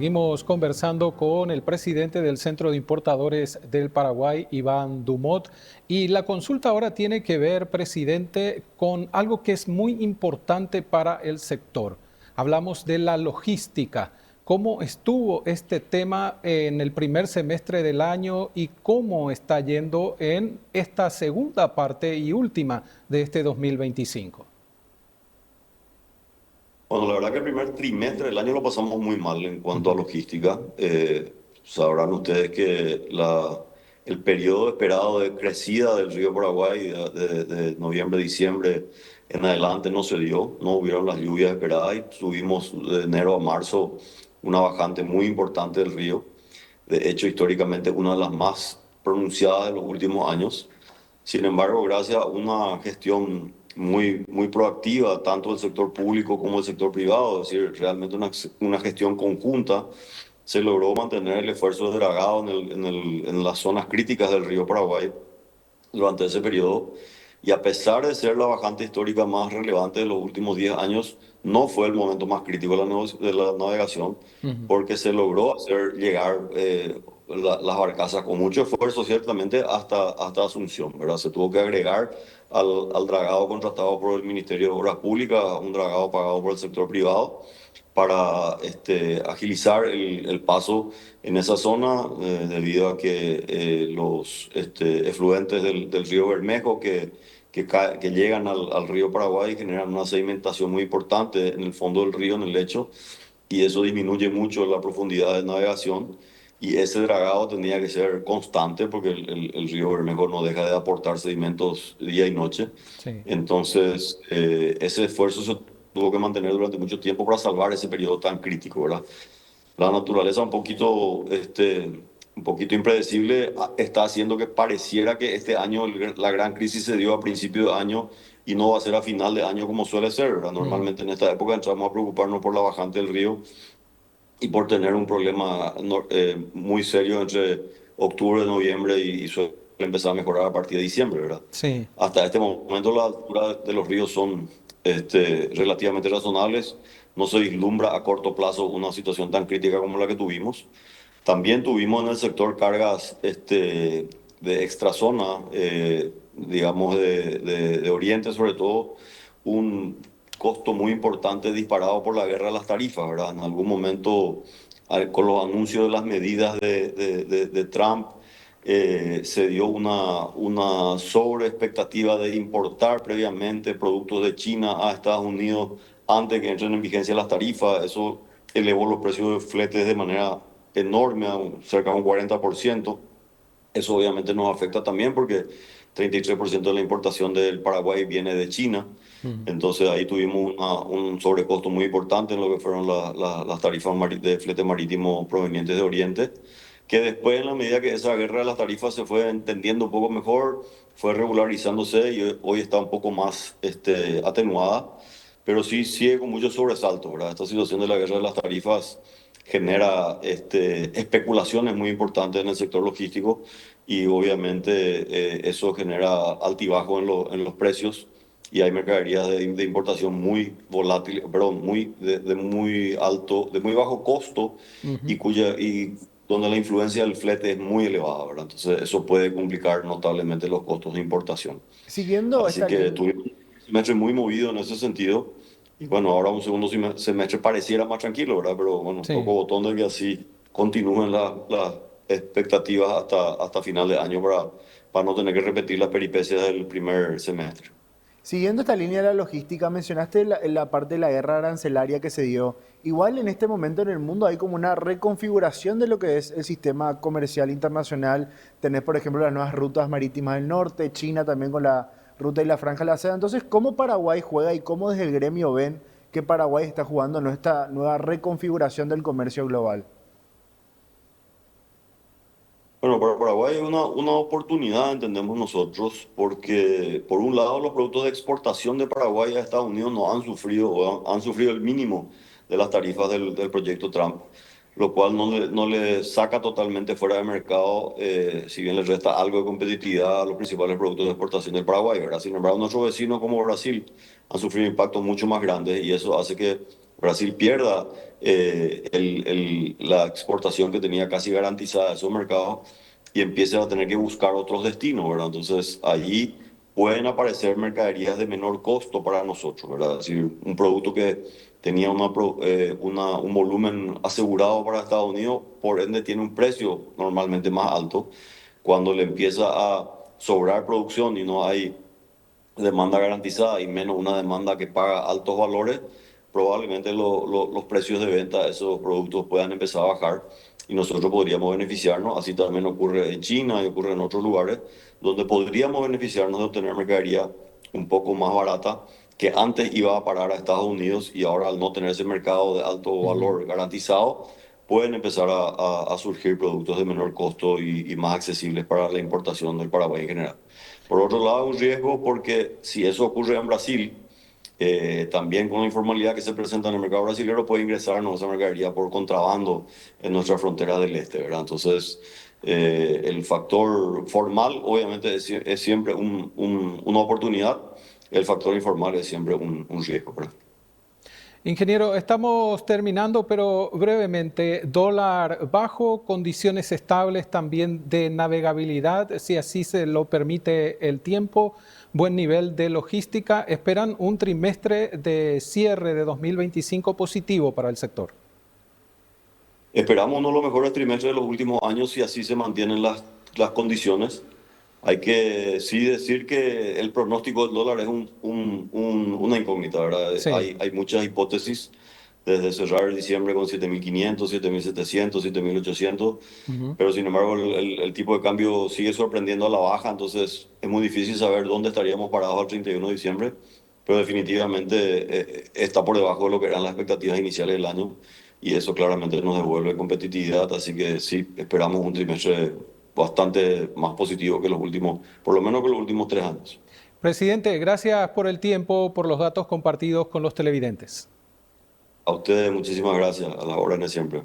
Seguimos conversando con el presidente del Centro de Importadores del Paraguay, Iván Dumont, y la consulta ahora tiene que ver, presidente, con algo que es muy importante para el sector. Hablamos de la logística. ¿Cómo estuvo este tema en el primer semestre del año y cómo está yendo en esta segunda parte y última de este 2025? Bueno, la verdad que el primer trimestre del año lo pasamos muy mal en cuanto a logística. Sabrán ustedes que el periodo esperado de crecida del río Paraguay de noviembre, diciembre en adelante no se dio, no hubieron las lluvias esperadas y tuvimos de enero a marzo una bajante muy importante del río. De hecho, históricamente una de las más pronunciadas de los últimos años. Sin embargo, gracias a una gestión muy proactiva, tanto del sector público como del sector privado, es decir, realmente una gestión conjunta, se logró mantener el esfuerzo de dragado en las zonas críticas del río Paraguay durante ese periodo. Y a pesar de ser la bajante histórica más relevante de los últimos 10 años, no fue el momento más crítico de la navegación, Ujú. porque se logró hacer llegar las barcazas con mucho esfuerzo, ciertamente, hasta Asunción, ¿verdad? Se tuvo que agregar al dragado contratado por el Ministerio de Obras Públicas, un dragado pagado por el sector privado, para agilizar el paso en esa zona, debido a que los efluentes del río Bermejo que llegan al río Paraguay generan una sedimentación muy importante en el fondo del río, en el lecho, y eso disminuye mucho la profundidad de navegación. Y ese dragado tenía que ser constante porque el río Bermejo no deja de aportar sedimentos día y noche. Sí. Entonces, ese esfuerzo se tuvo que mantener durante mucho tiempo para salvar ese periodo tan crítico, ¿verdad? La naturaleza un poquito impredecible está haciendo que pareciera que este año la gran crisis se dio a principio de año y no va a ser a final de año como suele ser, ¿verdad? Ujú. Normalmente en esta época entramos a preocuparnos por la bajante del río y por tener un problema muy serio entre octubre, noviembre y suele empezar a mejorar a partir de diciembre, ¿verdad? Sí. Hasta este momento la altura de los ríos son relativamente razonables. No se vislumbra a corto plazo una situación tan crítica como la que tuvimos. También tuvimos en el sector cargas de extrazona, digamos de Oriente sobre todo, un costo muy importante disparado por la guerra de las tarifas, ¿verdad? En algún momento, con los anuncios de las medidas de Trump, se dio una sobreexpectativa de importar previamente productos de China a Estados Unidos antes que entren en vigencia las tarifas. Eso elevó los precios de fletes de manera enorme, cerca de un 40%. Eso obviamente nos afecta también porque 33% de la importación del Paraguay viene de China. Ujú. Entonces ahí tuvimos un sobrecosto muy importante en lo que fueron las tarifas de flete marítimo provenientes de Oriente, que después, en la medida que esa guerra de las tarifas se fue entendiendo un poco mejor, fue regularizándose y hoy está un poco más atenuada, pero sí sigue con mucho sobresalto, ¿verdad? Esta situación de la guerra de las tarifas genera especulaciones muy importantes en el sector logístico y obviamente eso genera altibajo en los precios y hay mercaderías de importación muy volátil, perdón, de muy alto, de muy bajo costo Ujú. y donde la influencia del flete es muy elevada, ¿verdad? Entonces eso puede complicar notablemente los costos de importación. Siguiendo Así esta que línea, tuvimos un semestre muy movido en ese sentido. Y bueno, ahora un segundo semestre pareciera más tranquilo, ¿verdad? Pero bueno, toco Sí. botón de que así continúen las expectativas hasta final de año para no tener que repetir las peripecias del primer semestre. siguiendo esta línea de la logística, mencionaste la parte de la guerra arancelaria que se dio. Igual en este momento en el mundo hay como una reconfiguración de lo que es el sistema comercial internacional. Tenés, por ejemplo, las nuevas rutas marítimas del norte, China también con la ruta y la franja de la seda. Entonces, ¿cómo Paraguay juega y cómo desde el gremio ven que Paraguay está jugando en esta nueva reconfiguración del comercio global? Bueno, para Paraguay es una oportunidad, entendemos nosotros, porque por un lado los productos de exportación de Paraguay a Estados Unidos no han sufrido o han sufrido el mínimo de las tarifas del proyecto Trump, lo cual no le saca totalmente fuera de mercado, si bien le resta algo de competitividad a los principales productos de exportación del Paraguay, ¿verdad? Sin embargo, nuestros vecinos como Brasil han sufrido impactos mucho más grandes y eso hace que Brasil pierda la exportación que tenía casi garantizada de esos mercados y empiece a tener que buscar otros destinos, ¿verdad? Entonces allí pueden aparecer mercaderías de menor costo para nosotros, ¿verdad? Es decir, un producto que tenía un volumen asegurado para Estados Unidos, por ende tiene un precio normalmente más alto. Cuando le empieza a sobrar producción y no hay demanda garantizada y menos una demanda que paga altos valores, probablemente los precios de venta de esos productos puedan empezar a bajar y nosotros podríamos beneficiarnos. Así también ocurre en China y ocurre en otros lugares donde podríamos beneficiarnos de obtener mercadería un poco más barata que antes iba a parar a Estados Unidos y ahora al no tener ese mercado de alto Ujú. valor garantizado, pueden empezar a surgir productos de menor costo y más accesibles para la importación del Paraguay en general. Por otro lado, un riesgo porque si eso ocurre en Brasil, también con la informalidad que se presenta en el mercado brasileño puede ingresar nuestra mercadería por contrabando en nuestra frontera del este, ¿verdad? Entonces, el factor formal obviamente es siempre una oportunidad, el factor informal es siempre un riesgo, ¿verdad? Ingeniero, estamos terminando, pero brevemente, dólar bajo, condiciones estables también de navegabilidad, si así se lo permite el tiempo, buen nivel de logística. ¿Esperan un trimestre de cierre de 2025 positivo para el sector? Esperamos uno de los mejores trimestres de los últimos años si así se mantienen las condiciones. Hay que sí decir que el pronóstico del dólar es una incógnita, ¿verdad? Sí. Hay muchas hipótesis, desde cerrar diciembre con 7.500, 7.700, 7.800, Ujú. pero sin embargo el tipo de cambio sigue sorprendiendo a la baja, entonces es muy difícil saber dónde estaríamos parados al 31 de diciembre, pero definitivamente está por debajo de lo que eran las expectativas iniciales del año y eso claramente nos devuelve competitividad, así que sí, esperamos un trimestre bastante más positivo que los últimos, por lo menos que los últimos 3 años. Presidente, gracias por el tiempo, por los datos compartidos con los televidentes. A ustedes muchísimas gracias, a las órdenes siempre.